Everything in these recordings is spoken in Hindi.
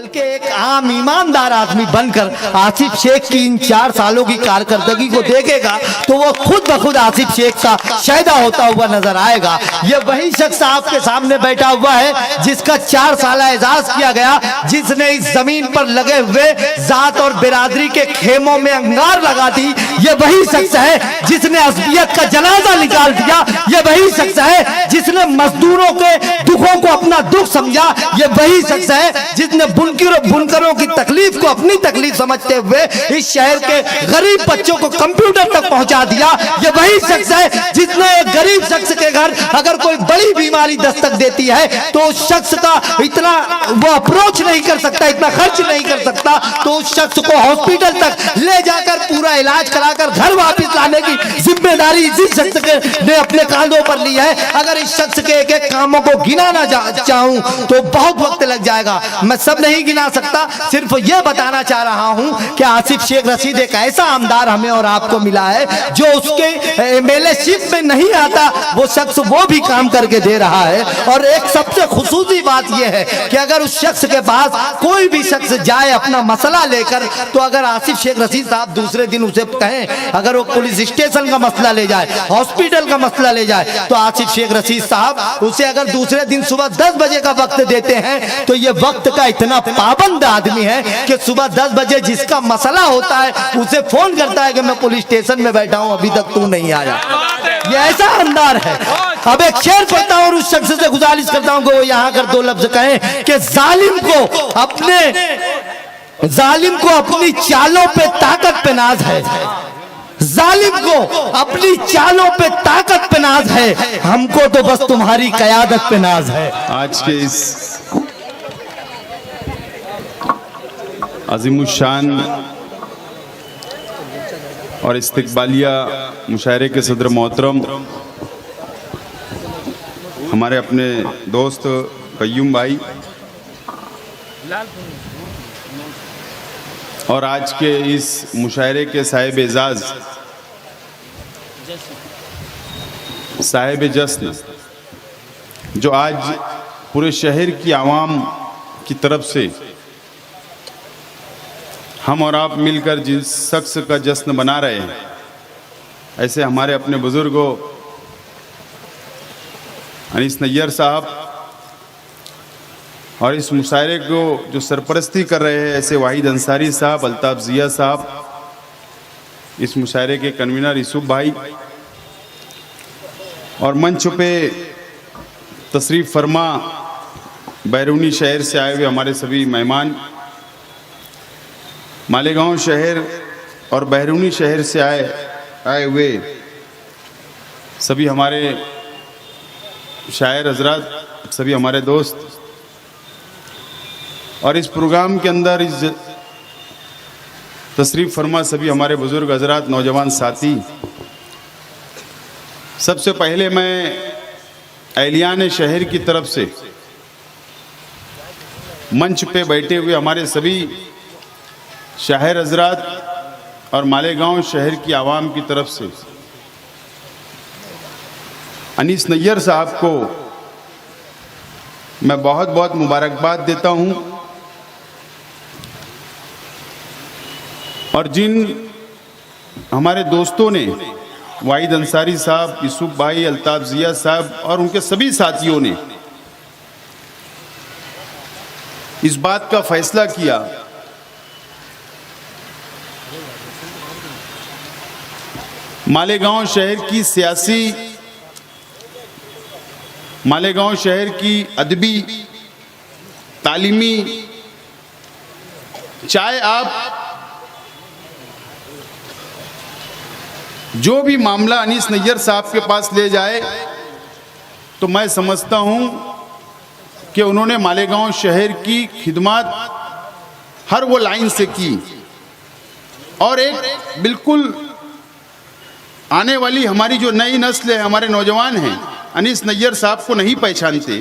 बल्कि एक आम ईमानदार आदमी बनकर आसिफ शेख की इन 4 सालों की कारकर्दगी को देखेगा तो वो खुद ब खुद आसिफ शेख का शायदा होता हुआ नजर आएगा। ये वही शख्स आपके सामने बैठा हुआ है जिसका 4 साल एजाज किया गया, जिसने इस जमीन पर लगे हुए जात और बिरादरी के खेमों में अंगार लगा दी। ये वही शख्स है जिसने असबियत का जनाजा निकाल दिया। ये वही शख्स है जिसने मजदूरों के दुखों को अपना दुख समझा। ये वही शख्स है जिसने बुनकरों की तकलीफ को अपनी तकलीफ समझते हुए इस शहर के गरीब बच्चों को कंप्यूटर तक पहुंचा दिया। ये वही शख्स है जिसने एक गरीब शख्स के घर अगर कोई बड़ी बीमारी दस्तक देती है तो उस शख्स का इतना वो अप्रोच नहीं कर सकता, इतना खर्च नहीं कर सकता, तो उस शख्स को हॉस्पिटल तक ले जाकर पूरा इलाज कराकर घर वापस लाने की जिम्मेदारी इसी शख्स ने अपने कांधों पर ली है। अगर इस शख्स के एक एक कामों को गिनाना चाहूं तो बहुत वक्त लग जाएगा। मैं सब नहीं गिना सकता, सिर्फ यह बताना चाह रहा हूं कि आसिफ शेख रशीद एक ऐसा आमदार हमें और आपको मिला है जो उसके एमएलए-शिप में नहीं आता, वो शख्स वो भी काम करके दे रहा है। और एक सबसे खुसूसी बात यह है कि अगर उस शख्स के पास कोई भी शख्स जाए अपना मसला लेकर, तो अगर आसिफ शेख रशीद साहब दूसरे दिन उसे कहें, अगर वो पुलिस स्टेशन का मसला ले जाए, हॉस्पिटल का मसला ले जाए, तो आसिफ शेख रशीद साहब उसे अगर दूसरे दिन सुबह 10 बजे का वक्त देते हैं तो ये वक्त का इतना पाबंद आदमी है कि सुबह 10 बजे जिसका मसला होता है उसे फोन करता है कि मैं पुलिस स्टेशन में बैठा हूं, अभी तक तू नहीं आया। ये ऐसा अंदार है। अब एक शेर पढ़ता हूं और उस शख्स से गुजारिश करता हूं कि वो यहां कर 2 लफ्ज कहें कि जालिम को अपनी चालों पे ताकत पे नाज है, जालिम को अपनी चालों पे ताकत पे नाज है, हमको तो बस तुम्हारी कयादत पे नाज है। आज के इस अजीमुशान और इस्तकबालिया मुशायरे के सदर मोहतरम हमारे अपने दोस्त कय्यूम भाई और आज के इस मुशायरे के साहिब एजाज साहिब जश्न जो आज पूरे शहर की आवाम की तरफ से हम और आप मिलकर जिस शख्स का जश्न मना रहे हैं, ऐसे हमारे अपने बुजुर्गों अनीस नैयर साहब और इस मुशायरे को जो सरपरस्ती कर रहे हैं ऐसे वाहिद अंसारी साहब, अल्ताफ जिया साहब, इस मुशायरे के कन्वीनर यूसुफ भाई और मंच पे तशरीफ़ फरमा बैरूनी शहर से आए हुए हमारे सभी मेहमान, मालेगांव शहर और बैरूनी शहर से आए हुए सभी हमारे शायर हजरात, सभी हमारे दोस्त और इस प्रोग्राम के अंदर इस तशरीफ़ फरमा सभी हमारे बुजुर्ग हजरात, नौजवान साथी। सबसे पहले मैं एहलियान शहर की तरफ से मंच पे बैठे हुए हमारे सभी शायर हजरात और मालेगांव शहर की आवाम की तरफ से अनीस नैयर साहब को मैं बहुत बहुत मुबारकबाद देता हूं और जिन हमारे दोस्तों ने वाहिद अंसारी साहब, यूसुफ भाई, अल्ताफ जिया साहब और उनके सभी साथियों ने इस बात का फैसला किया मालेगांव शहर की अदबी, तालीमी, चाहे आप जो भी मामला अनीस नैयर साहब के पास ले जाए तो मैं समझता हूं कि उन्होंने मालेगांव शहर की खिदमत हर वो लाइन से की और एक बिल्कुल आने वाली हमारी जो नई नस्ल है, हमारे नौजवान हैं, अनीस नैयर साहब को नहीं पहचानते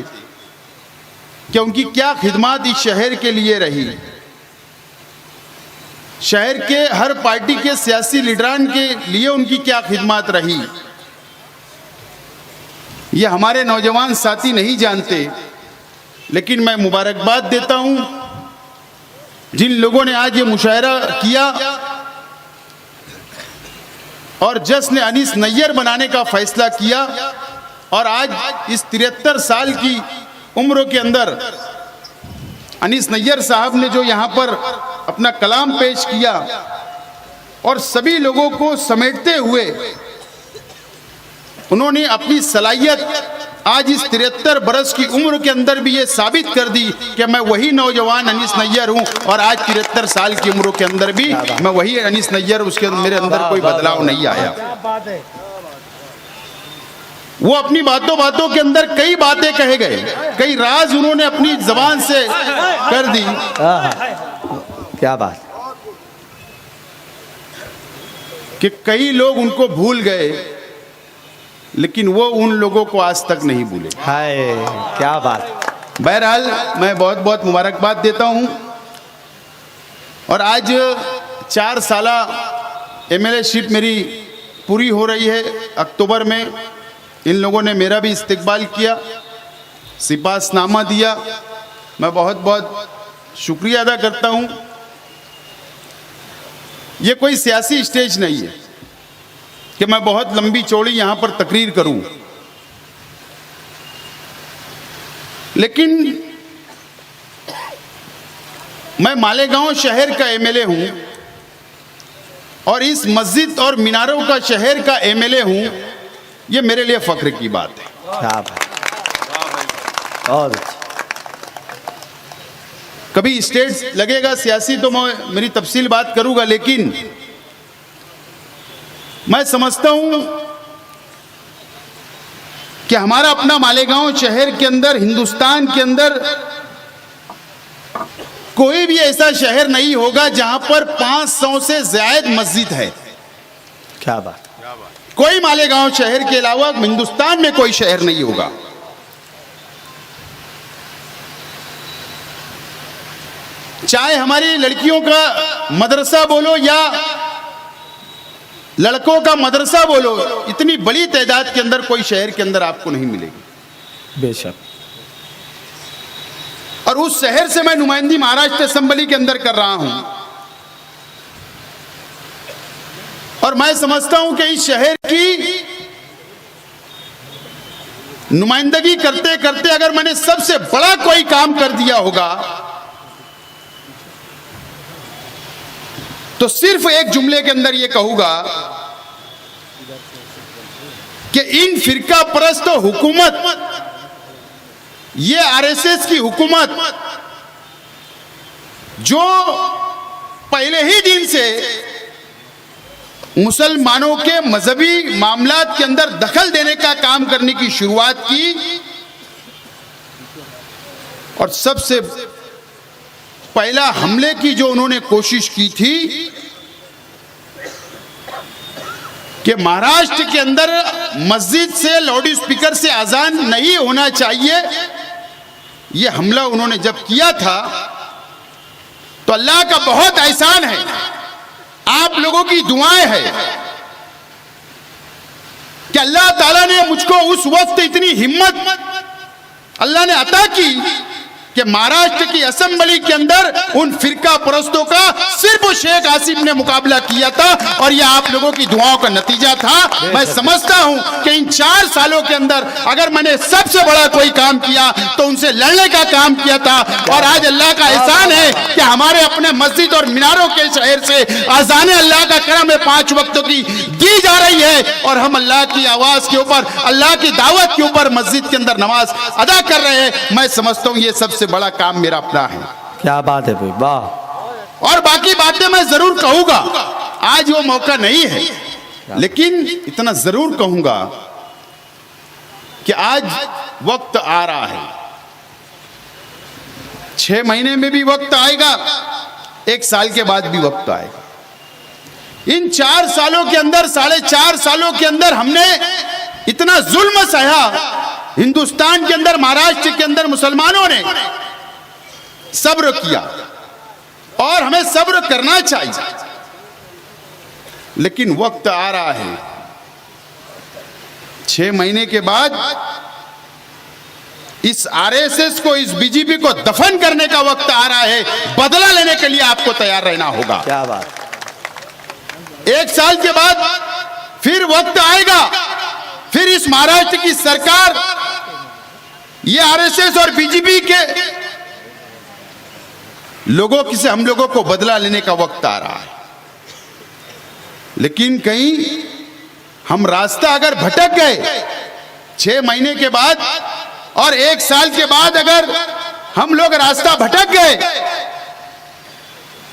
कि उनकी क्या खिदमत इस शहर के लिए रही। शहर के हर पार्टी के सियासी लीडरान के लिए उनकी क्या खिदमत रही, ये हमारे नौजवान साथी नहीं जानते। लेकिन मैं मुबारकबाद देता हूं जिन लोगों ने आज ये मुशायरा किया और जश्न अनीस नैयर बनाने का फैसला किया, और आज इस 73 साल की उम्र के अंदर अनीस नैयर साहब ने जो यहाँ पर अपना कलाम पेश किया और सभी लोगों को समेटते हुए उन्होंने अपनी सलाहियत आज इस 73 बरस की उम्र के अंदर भी ये साबित कर दी कि मैं वही नौजवान अनीस नैयर हूं, और आज 73 साल की उम्र के अंदर भी मैं वही अनीस नैयर, उसके मेरे अंदर कोई बदलाव नहीं आया। वो अपनी बातों के अंदर कई बातें कहे गए, कई राज उन्होंने अपनी जबान से कर दी। क्या बात कि कई लोग उनको भूल गए, लेकिन वो उन लोगों को आज तक नहीं भूले। हाय, क्या बात। बहरहाल मैं बहुत बहुत मुबारकबाद देता हूं, और आज 4 साला एमएलए-शिप मेरी पूरी हो रही है अक्टूबर में। इन लोगों ने मेरा भी इस्तकबाल किया, सिपाहसनामा दिया, मैं बहुत बहुत शुक्रिया अदा करता हूं। ये कोई सियासी स्टेज नहीं है कि मैं बहुत लंबी चौड़ी यहां पर तकरीर करूं, लेकिन मैं मालेगांव शहर का एमएलए हूं और इस मस्जिद और मीनारों का शहर का एमएलए हूं। ये मेरे लिए फख्र की बात है। क्या बात। और कभी स्टेज लगेगा सियासी तो मैं मेरी तफसील बात करूंगा, लेकिन मैं समझता हूं कि हमारा अपना मालेगांव शहर के अंदर, हिंदुस्तान के अंदर कोई भी ऐसा शहर नहीं होगा जहां पर 500 से ज्यादा मस्जिद है। क्या बात। कोई मालेगांव शहर के अलावा हिंदुस्तान में कोई शहर नहीं होगा। चाहे हमारी लड़कियों का मदरसा बोलो या लड़कों का मदरसा बोलो, इतनी बड़ी तादाद के अंदर कोई शहर के अंदर आपको नहीं मिलेगी। बेशक। और उस शहर से मैं नुमाइंदगी महाराष्ट्र असेंबली के अंदर कर रहा हूं, और मैं समझता हूं कि इस शहर की नुमाइंदगी करते करते अगर मैंने सबसे बड़ा कोई काम कर दिया होगा तो सिर्फ एक जुमले के अंदर यह कहूंगा कि इन फिरका परस्त हुकूमत, ये आरएसएस की हुकूमत जो पहले ही दिन से मुसलमानों के मजहबी मामलात के अंदर दखल देने का काम करने की शुरुआत की, और सबसे पहला हमले की जो उन्होंने कोशिश की थी कि महाराष्ट्र के अंदर मस्जिद से लाउड स्पीकर से अजान नहीं होना चाहिए, यह हमला उन्होंने जब किया था तो अल्लाह का बहुत एहसान है, आप लोगों की दुआएं है कि अल्लाह ताला ने मुझको उस वक्त इतनी हिम्मत अल्लाह ने अता की कि महाराष्ट्र की असेंबली के अंदर उन फिरका परस्तों का सिर्फ शेख आसिफ ने मुकाबला किया था, और यह आप लोगों की दुआओं का नतीजा था। मैं समझता हूं कि इन 4 सालों के अंदर अगर मैंने सबसे बड़ा कोई काम किया तो उनसे लड़ने का काम किया था, और आज अल्लाह का एहसान है कि हमारे अपने मस्जिद और मीनारों के शहर से अजान अल्लाह का करम है 5 वक्तों की दी जा रही है, और हम अल्लाह की आवाज के ऊपर, अल्लाह की दावत के ऊपर मस्जिद के अंदर नमाज अदा कर रहे हैं। मैं समझता हूं ये सबसे बड़ा काम मेरा अपना है। क्या बात है भाई, वाह। और बाकी बातें मैं जरूर कहूंगा, आज वो मौका नहीं है, लेकिन इतना जरूर कहूंगा कि आज वक्त आ रहा है, 6 महीने में भी वक्त आएगा, 1 साल के बाद भी वक्त आएगा। इन 4 सालों के अंदर, 4.5 सालों के अंदर हमने इतना जुल्म सहा हिंदुस्तान के अंदर, महाराष्ट्र के अंदर मुसलमानों ने सब्र किया, और हमें सब्र करना चाहिए, लेकिन वक्त आ रहा है 6 महीने के बाद इस आरएसएस को, इस बीजेपी को दफन करने का वक्त आ रहा है। बदला लेने के लिए आपको तैयार रहना होगा। क्या बात। 1 साल के बाद फिर वक्त आएगा, फिर इस महाराष्ट्र की सरकार ये आरएसएस और बीजेपी के लोगों से हम लोगों को बदला लेने का वक्त आ रहा है। लेकिन कहीं हम रास्ता अगर भटक गए 6 महीने के बाद और 1 साल के बाद अगर हम लोग रास्ता भटक गए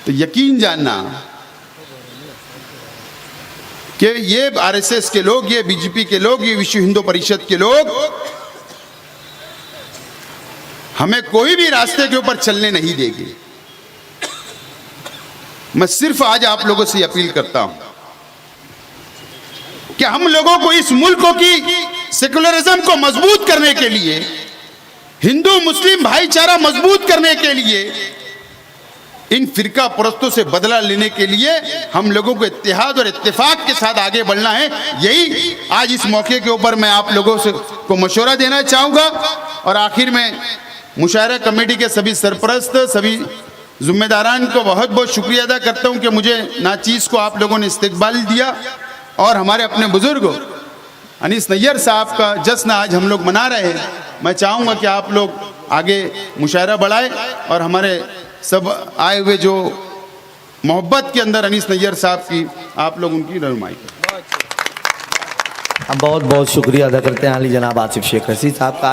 तो यकीन जानना कि ये आरएसएस के लोग, ये बीजेपी के लोग, ये विश्व हिंदू परिषद के लोग हमें कोई भी रास्ते के ऊपर चलने नहीं देंगे। मैं सिर्फ आज आप लोगों से अपील करता हूं कि हम लोगों को इस मुल्क की सेकुलरिज्म को मजबूत करने के लिए, हिंदू मुस्लिम भाईचारा मजबूत करने के लिए, इन फिरका परस्तों से बदला लेने के लिए हम लोगों को इत्तेहाद और इत्तेफाक के साथ आगे बढ़ना है। यही आज इस मौके के ऊपर मैं आप लोगों से को मशवरा देना चाहूंगा। और आखिर में मुशायरा कमेटी के सभी सरपरस्त, सभी जिम्मेदारान को बहुत बहुत शुक्रिया अदा करता हूं कि मुझे नाचीज को आप लोगों ने इस्तकबाल दिया और हमारे अपने बुजुर्ग अनीस नैयर साहब का जश्न आज हम लोग मना रहे हैं। मैं चाहूँगा कि आप लोग आगे मुशायरा बढ़ाए और हमारे सब आए हुए जो मोहब्बत के अंदर अनीस नैयर साहब की, आप लोग उनकी रहनुमाई करें। हम बहुत बहुत शुक्रिया अदा करते हैं अली जनाब आसिफ शेख रशीद साहब का।